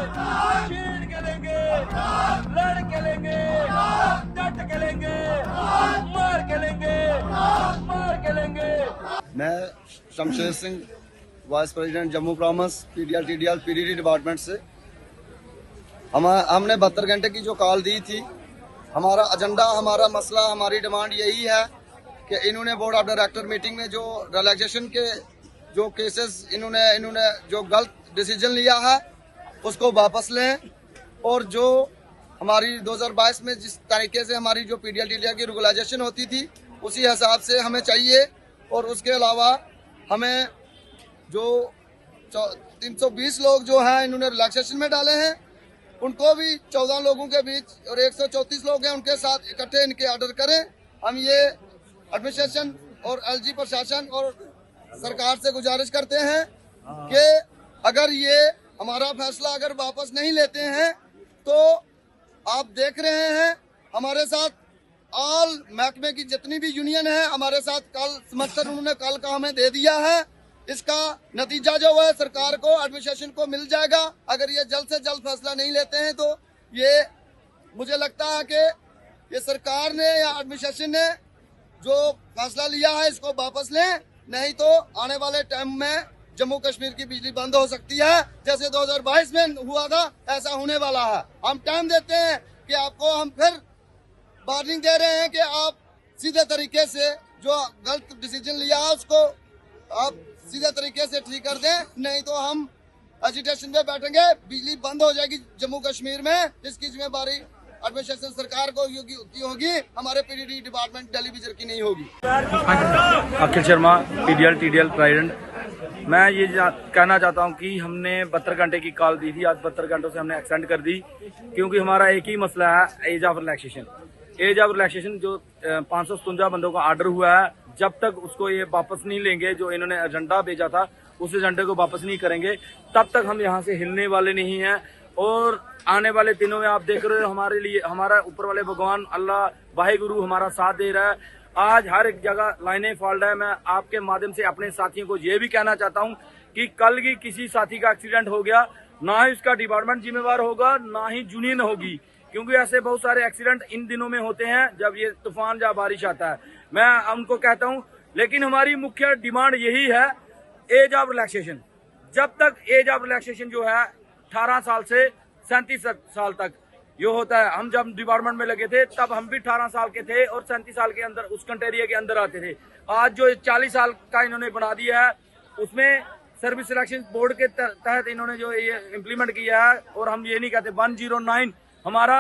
छीन के लेंगे, लड़ के लेंगे, डट के लेंगे, मार के लेंगे, मार के लेंगे। मैं Shamsher Singh, vice president Jammu promise PDL TDL PDD department से। हमने 72 घंटे की जो कॉल दी थी, हमारा एजेंडा, हमारा मसला, हमारी डिमांड यही है कि इन्होंने बोर्ड ऑफ डायरेक्टर मीटिंग में जो रिलैक्सेशन के जो केसेस इन्होंने जो गलत डिसीजन लिया है उसको वापस लें, और जो हमारी 2022 में जिस तरीके से हमारी जो पीडीएल टीडीएल की रेगुलाइजेशन होती थी उसी हिसाब से हमें चाहिए। और उसके अलावा हमें जो 320 लोग जो हैं इन्होंने रिलैक्सेशन में डाले हैं, उनको भी 14 लोगों के बीच और 134 लोग हैं उनके साथ इकट्ठे इनके ऑर्डर करें। हम ये एडमिनिस्ट्रेशन और एलजी प्रशासन और सरकार से गुजारिश करते हैं कि अगर ये हमारा फैसला अगर वापस नहीं लेते हैं तो आप देख रहे हैं हमारे साथ ऑल महकमे की जितनी भी यूनियन है हमारे साथ कल समर्थन उन्होंने कल का हमें दे दिया है। इसका नतीजा जो है सरकार को, एडमिनिस्ट्रेशन को मिल जाएगा। अगर ये जल्द से जल्द फैसला नहीं लेते हैं तो ये मुझे लगता है कि ये सरकार ने या एडमिनिस्ट्रेशन ने जो फैसला लिया है इसको वापस लें, नहीं तो आने वाले टाइम में जम्मू कश्मीर की बिजली बंद हो सकती है। जैसे 2022 में हुआ था ऐसा होने वाला है। हम टाइम देते हैं कि आपको हम फिर वार्निंग दे रहे हैं कि आप सीधे तरीके से जो गलत डिसीजन लिया है उसको आप सीधे तरीके से ठीक कर दें, नहीं तो हम एजिटेशन में बैठेंगे, बिजली बंद हो जाएगी जम्मू कश्मीर में। इसकी जिम्मेदारी एडमिनिस्ट्रेशन सरकार को की होगी, हमारे पीडीडी डिपार्टमेंट दिल्ली विजर की नहीं होगी। अखिल शर्मा, पीडीएल टीडीएल प्रेसिडेंट। मैं ये कहना चाहता हूँ कि हमने 72 घंटे की कॉल दी थी, आज 72 घंटों से हमने एक्सटेंड कर दी, क्योंकि हमारा एक ही मसला है, age of relaxation. Age of relaxation जो 557 बंदों का ऑर्डर हुआ है, जब तक उसको ये वापस नहीं लेंगे, जो इन्होंने एजेंडा भेजा था उस एजेंडे को वापस नहीं करेंगे, तब तक हम यहाँ से हिलने वाले नहीं हैं। और आने वाले दिनों में आप देख रहे हो हमारे लिए हमारा ऊपर वाले भगवान अल्लाह वाहिगुरु हमारा साथ दे रहा है। आज हर एक जगह लाइनें फॉल्ट है। मैं आपके माध्यम से अपने साथियों को ये भी कहना चाहता हूँ कि कल की किसी साथी का एक्सीडेंट हो गया, ना ही उसका डिपार्टमेंट जिम्मेवार होगा, ना ही यूनियन होगी, क्योंकि ऐसे बहुत सारे एक्सीडेंट इन दिनों में होते हैं जब ये तूफान या बारिश आता है। मैं उनको कहता हूं, लेकिन हमारी मुख्य डिमांड यही है, एज ऑफ रिलैक्सेशन। जब तक एज ऑफ रिलैक्सेशन जो है 18 साल से 37 साल तक ये होता है। हम जब डिपार्टमेंट में लगे थे तब हम भी 18 साल के थे और 37 साल के अंदर उस कंटेरिया के अंदर आते थे। आज जो 40 साल का इन्होंने बना दिया है, उसमें सर्विस सिलेक्शन बोर्ड के तहत इन्होंने जो ये इम्प्लीमेंट किया है। और हम ये नहीं कहते 109, हमारा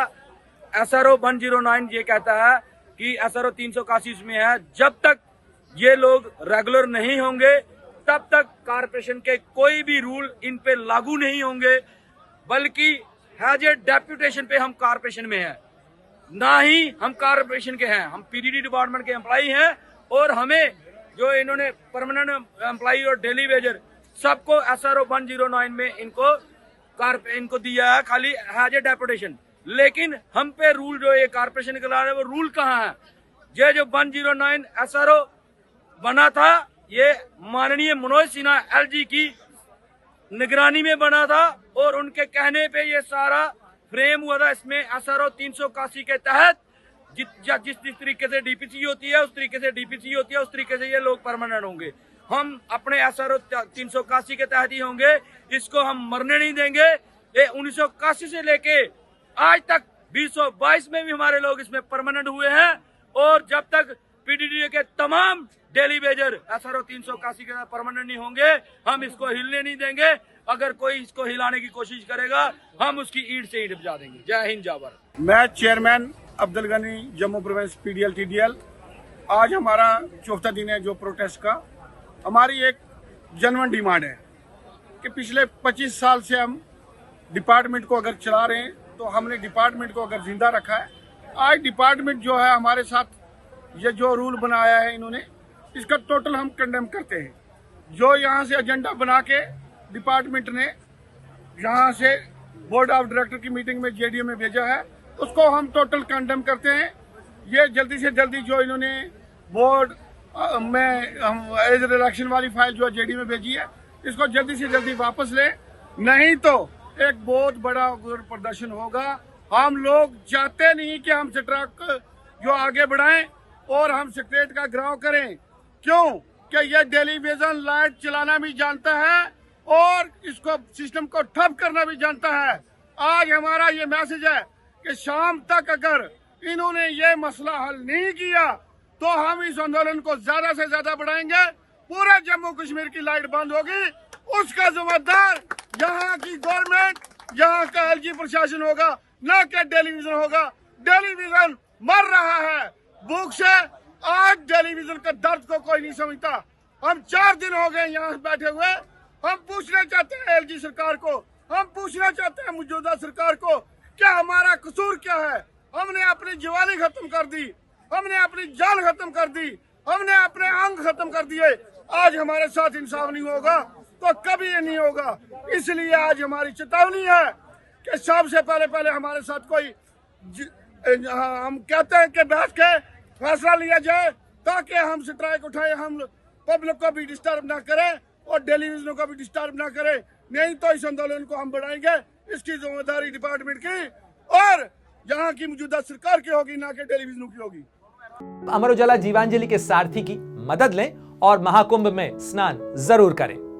SRO 109 ये कहता है कि SRO 381 में है, जब तक ये लोग रेगुलर नहीं होंगे तब तक कारपोरेशन के कोई भी रूल इन पे लागू नहीं होंगे, बल्कि हैज ए डेप्यूटेशन पे हम कारपोरेशन में हैं, ना ही हम कारपोरेशन के हैं। हम पीडीडी डिपार्टमेंट के एम्प्लॉई हैं और हमें जो इन्होंने परमानेंट एम्प्लॉई और डेली वेजर सबको SRO 109 में इनको दिया है, खाली हैज ए डेप्यूटेशन। लेकिन हम पे रूल जो ये कारपोरेशन के ला रहे हैं वो रूल कहाँ है? ये जो 109 SRO बना था ये माननीय मनोज सिन्हा LG की निगरानी में बना था और उनके कहने पे ये सारा फ्रेम हुआ था। इसमें SRO 381 के तहत जिस तरीके से DPC होती है उस तरीके से DPC होती है, उस तरीके से ये लोग परमानेंट होंगे। हम अपने SRO 381 के तहत ही होंगे, इसको हम मरने नहीं देंगे। ये 1981 से लेके आज तक 2022 में भी हमारे लोग इसमें परमानेंट हुए हैं, और जब तक पीडीडी के तमाम डेली वेजर SRO 381 के परमानेंट नहीं होंगे हम इसको हिलने नहीं देंगे। अगर कोई इसको हिलाने की कोशिश करेगा हम उसकी ईंट से ईंट बजा देंगे। जय हिंद जय भारत। मैं chairman Abdul Ghani, Jammu province PDL TDL. आज हमारा चौथा दिन है जो प्रोटेस्ट का। हमारी एक जेन्युइन डिमांड है कि पिछले 25 साल से हम डिपार्टमेंट को अगर चला रहे हैं तो हमने डिपार्टमेंट को अगर जिंदा रखा है। आज डिपार्टमेंट जो है हमारे साथ ये जो रूल बनाया है इन्होंने, इसका टोटल हम कंडेम करते हैं। जो यहाँ से एजेंडा बना के डिपार्टमेंट ने यहाँ से बोर्ड ऑफ डायरेक्टर की मीटिंग में जेडीओ में भेजा है, उसको हम टोटल कंडेम करते हैं। ये जल्दी से जल्दी जो इन्होंने बोर्ड में एज रिलेक्शन वाली फाइल जो जेडीओ में भेजी है, इसको जल्दी से जल्दी वापस ले, नहीं तो एक बहुत बड़ा उग्र प्रदर्शन होगा। हम लोग चाहते नहीं कि हम ट्रक जो आगे बढ़ाएं और हम सेक्रेटरीट का घेराव करें। क्यों? कि ये टेलीविजन लाइट चलाना भी जानता है और इसको सिस्टम को ठप करना भी जानता है। आज हमारा ये मैसेज है कि शाम तक अगर इन्होंने ये मसला हल नहीं किया तो हम इस आंदोलन को ज्यादा से ज्यादा बढ़ाएंगे। पूरे जम्मू कश्मीर की लाइट बंद होगी, उसका जिम्मेदार यहाँ की गवर्नमेंट, यहाँ का एलजी प्रशासन होगा, न कि टेलीविजन होगा। टेलीविजन मर रहा है भूख से। आज टेलीविजन का दर्द को कोई नहीं समझता। हम 4 दिन हो गए यहाँ बैठे हुए। हम पूछना चाहते हैं एलजी सरकार को, हम पूछना चाहते हैं मौजूदा सरकार को, क्या हमारा कसूर क्या है? हमने अपनी जवानी खत्म कर दी, हमने अपनी जान खत्म कर दी, हमने अपने अंग खत्म कर दिए। आज हमारे साथ इंसाफ नहीं होगा तो कभी ये नहीं होगा। इसलिए आज हमारी चेतावनी है कि सबसे पहले हमारे साथ कोई हम कहते हैं कि बैठ के फैसला लिया जाए ताकि हम स्ट्राइक उठाए, हम पब्लिक को भी डिस्टर्ब ना करें और टेलीविजन को भी डिस्टर्ब ना करें। नहीं तो इस आंदोलन को हम बढ़ाएंगे। इसकी जिम्मेदारी डिपार्टमेंट की और यहाँ की मौजूदा सरकार की होगी, ना कि टेलीविजन की होगी। अमर उजाला जीवांजलि के सारथी की मदद लें और महाकुंभ में स्नान जरूर करें।